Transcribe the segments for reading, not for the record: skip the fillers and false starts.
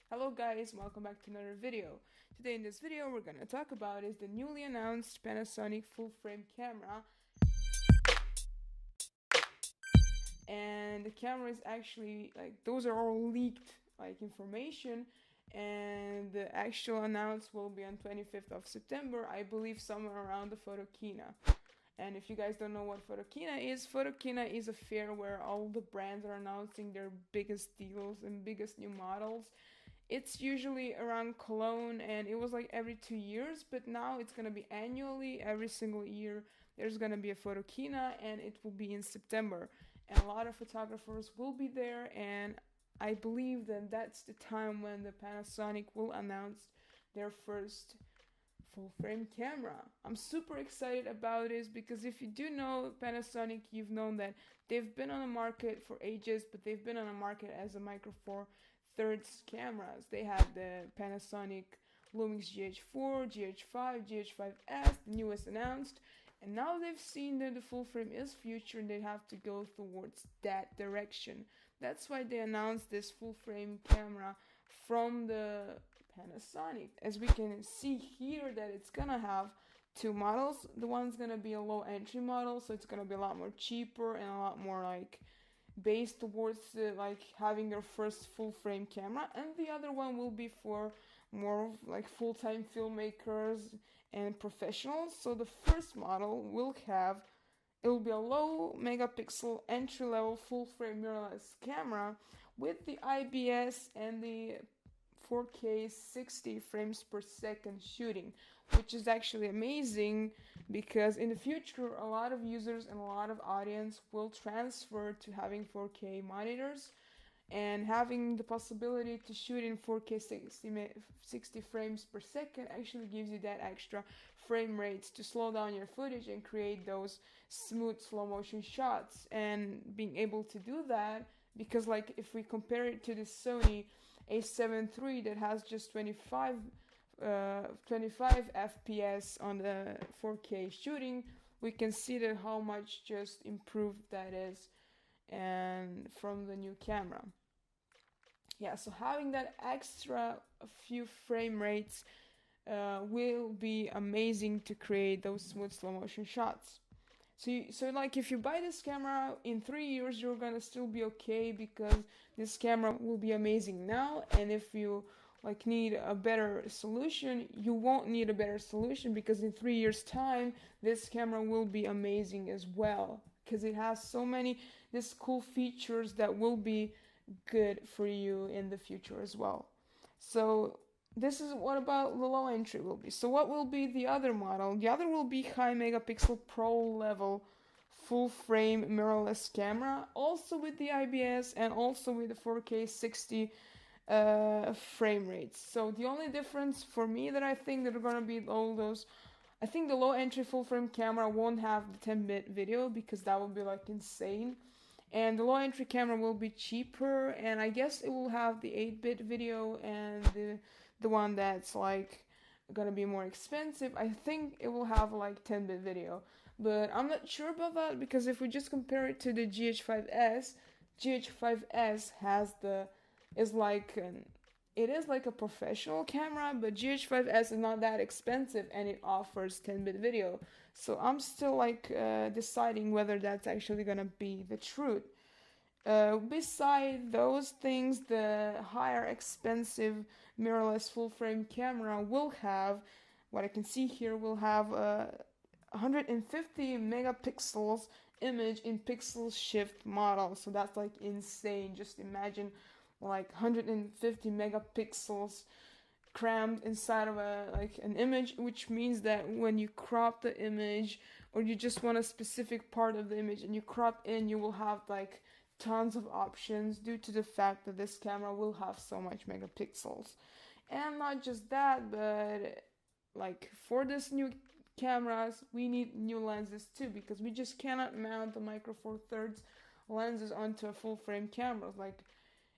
Hello guys, welcome back to another video. Today in this video we're gonna talk about is the newly announced Panasonic full frame camera. And the camera is actually those are all leaked information, and the actual announce will be on 25th of September, I believe somewhere around the photokina. And if you guys don't know what photokina is a fair where all the brands are announcing their biggest deals and biggest new models. It's usually around Cologne, and it was like every 2 years, but now it's gonna be annually, every single year. There's gonna be a photokina, and it will be in September, and a lot of photographers will be there. And I believe that that's the time when the Panasonic will announce their first full frame camera. I'm super excited about this because if you do know Panasonic, you've known that they've been on the market for ages, but they've been on the market as a Micro Four Thirds cameras. They had the Panasonic Lumix GH4, GH5, GH5S, the newest announced, and now they've seen that the full frame is future and they have to go towards that direction. That's why they announced this full frame camera from the Panasonic. As we can see here that it's gonna have two models. The one's gonna be a low entry model, so it's gonna be a lot more cheaper and a lot more based towards having your first full frame camera, and the other one will be for more full-time filmmakers and professionals. So the first model will have, it will be a low megapixel entry level full frame mirrorless camera with the IBS and the 4K 60 frames per second shooting, which is actually amazing because in the future a lot of users and a lot of audience will transfer to having 4K monitors, and having the possibility to shoot in 4K 60 frames per second actually gives you that extra frame rates to slow down your footage and create those smooth slow motion shots. And being able to do that, because if we compare it to the Sony A7 III that has just 25 FPS on the 4K shooting, we can see that how much just improved that is, and from the new camera. Yeah, so having that extra few frame rates will be amazing to create those smooth slow motion shots. So if you buy this camera in 3 years, you're gonna still be okay because this camera will be amazing now. And if you need a better solution, you won't need a better solution because in 3 years time this camera will be amazing as well, because it has so many these cool features that will be good for you in the future as well. So this is what about the low entry will be. So what will be the other model? The other will be high megapixel pro level full frame mirrorless camera, also with the IBS and also with the 4K 60 frame rates. So the only difference for me that I think that are gonna be all those, I think the low entry full frame camera won't have the 10-bit video because that would be insane. And the low entry camera will be cheaper, and I guess it will have the 8-bit video, and the one that's gonna be more expensive, I think it will have 10-bit video. But I'm not sure about that because if we just compare it to the GH5S has it is like a professional camera, but GH5S is not that expensive and it offers 10-bit video. So I'm still deciding whether that's actually gonna be the truth. Beside those things, the higher expensive mirrorless full frame camera will have, what I can see here, will have 150 megapixels image in pixel shift model. So that's insane. Just imagine 150 megapixels crammed inside of an image, which means that when you crop the image or you just want a specific part of the image and you crop in, you will have tons of options due to the fact that this camera will have so much megapixels. And not just that, but for this new cameras we need new lenses too, because we just cannot mount the Micro Four Thirds lenses onto a full frame camera.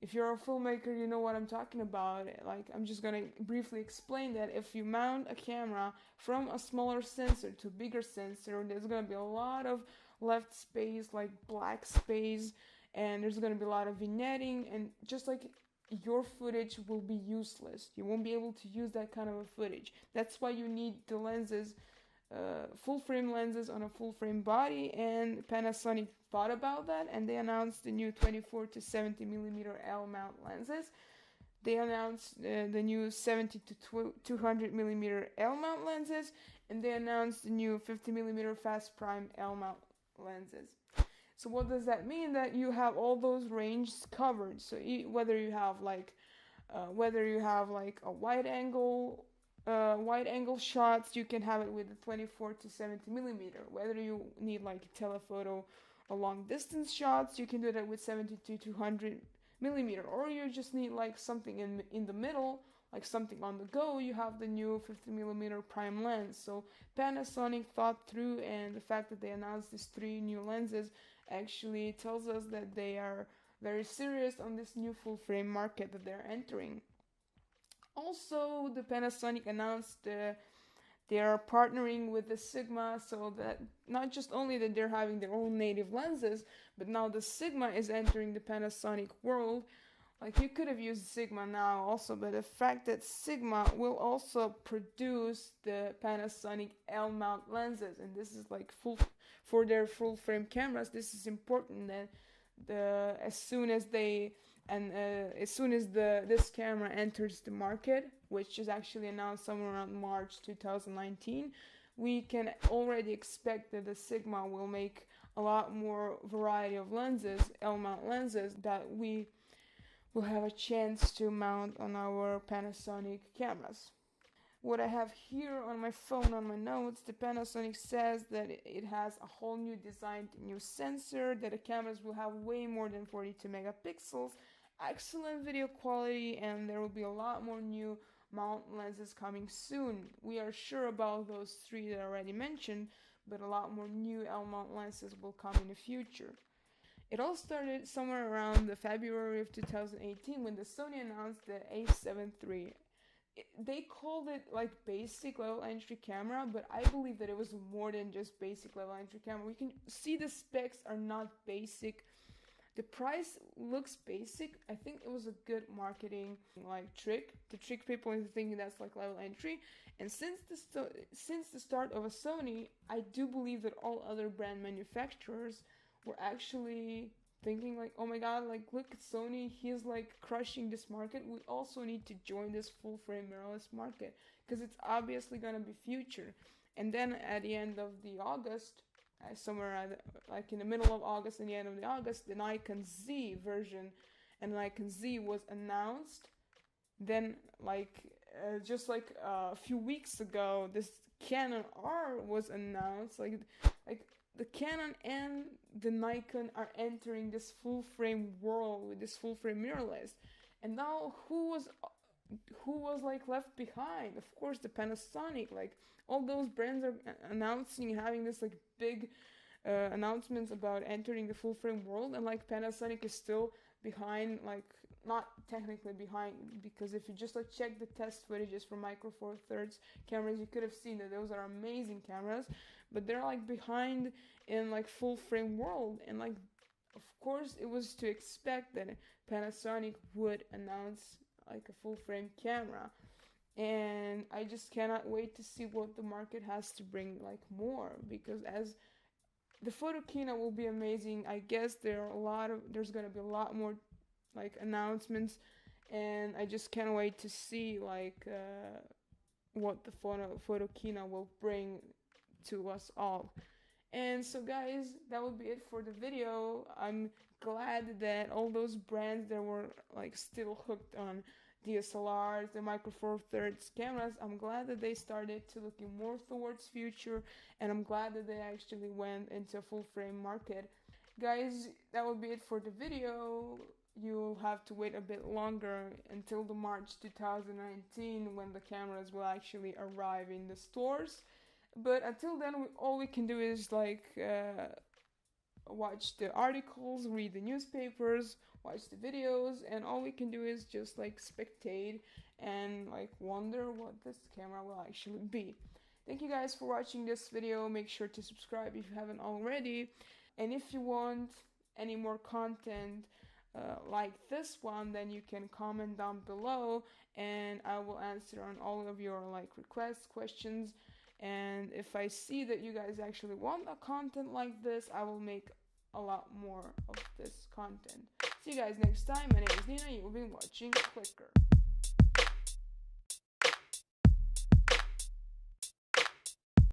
If you're a filmmaker, you know what I'm talking about. I'm just gonna briefly explain that if you mount a camera from a smaller sensor to a bigger sensor, there's gonna be a lot of left space, black space, and there's gonna be a lot of vignetting, and just your footage will be useless. You won't be able to use that kind of a footage. That's why you need the lenses, full frame lenses on a full frame body, and Panasonic thought about that, and they announced the new 24 to 70 millimeter L mount lenses. They announced the new 70 to 200 millimeter L mount lenses, and they announced the new 50 millimeter fast prime L mount lenses. So what does that mean? That you have all those ranges covered. So whether you have like a wide angle shots, you can have it with the 24 to 70 millimeter. Whether you need like telephoto or long distance shots, you can do that with 70 to 200 millimeter. Or you just need like something in the middle, like something on the go, you have the new 50 millimeter prime lens. So Panasonic thought through, and the fact that they announced these 3 new lenses actually tells us that they are very serious on this new full frame market that they're entering. Also, the Panasonic announced they are partnering with the Sigma, so that not just only that they're having their own native lenses, but now the Sigma is entering the Panasonic world. Like, you could have used Sigma now also, but the fact that Sigma will also produce the Panasonic L mount lenses, and this is like full for their full frame cameras. This is important that as soon as this camera enters the market, which is actually announced somewhere around March 2019, we can already expect that the Sigma will make a lot more variety of lenses, L mount lenses, that we will have a chance to mount on our Panasonic cameras. What I have here on my phone, on my notes, the Panasonic says that it has a whole new design, new sensor, that the cameras will have way more than 42 megapixels, excellent video quality, and there will be a lot more new mount lenses coming soon. We are sure about those 3 that I already mentioned, but a lot more new L mount lenses will come in the future. It all started somewhere around the February of 2018 when the Sony announced the A7 III. They called it like basic level entry camera, but I believe that it was more than just basic level entry camera. We can see the specs are not basic. The price looks basic. I think it was a good marketing like trick to trick people into thinking that's like level entry. And since the start of a Sony, I do believe that all other brand manufacturers were actually thinking like, oh my god, like look at Sony, he's like crushing this market. We also need to join this full frame mirrorless market because it's obviously gonna be future. And then at the end of the August, somewhere like in the middle of August and the end of the August, the Nikon Z version and Nikon Z was announced. Then just like a few weeks ago, this Canon R was announced. Like the Canon and the Nikon are entering this full frame world with this full frame mirrorless. And now who was like left behind? Of course, the Panasonic. Like all those brands are announcing, having this like big announcements about entering the full frame world, and like Panasonic is still behind, like not technically behind, because if you just like check the test footages from Micro Four Thirds cameras, you could have seen that those are amazing cameras, but they're like behind in like full frame world. And like of course it was to expect that Panasonic would announce like a full frame camera, and I just cannot wait to see what the market has to bring like more, because as the photokina will be amazing. I guess there's gonna be a lot more like announcements, and I just can't wait to see like what the photokina will bring to us all. And so guys, that would be it for the video. I'm glad that all those brands that were like still hooked on DSLRs, the Micro Four Thirds cameras, I'm glad that they started to looking more towards future, and I'm glad that they actually went into a full frame market. Guys, that will be it for the video. You'll have to wait a bit longer until the March 2019 when the cameras will actually arrive in the stores. But until then, all we can do is like watch the articles, read the newspapers, watch the videos, and all we can do is just like spectate and like wonder what this camera will actually be. Thank you guys for watching this video. Make sure to subscribe if you haven't already. And if you want any more content like this one, then you can comment down below, and I will answer on all of your like requests, questions. And if I see that you guys actually want a content like this, I will make a lot more of this content. See you guys next time. My name is Nina. You've been watching Clicker.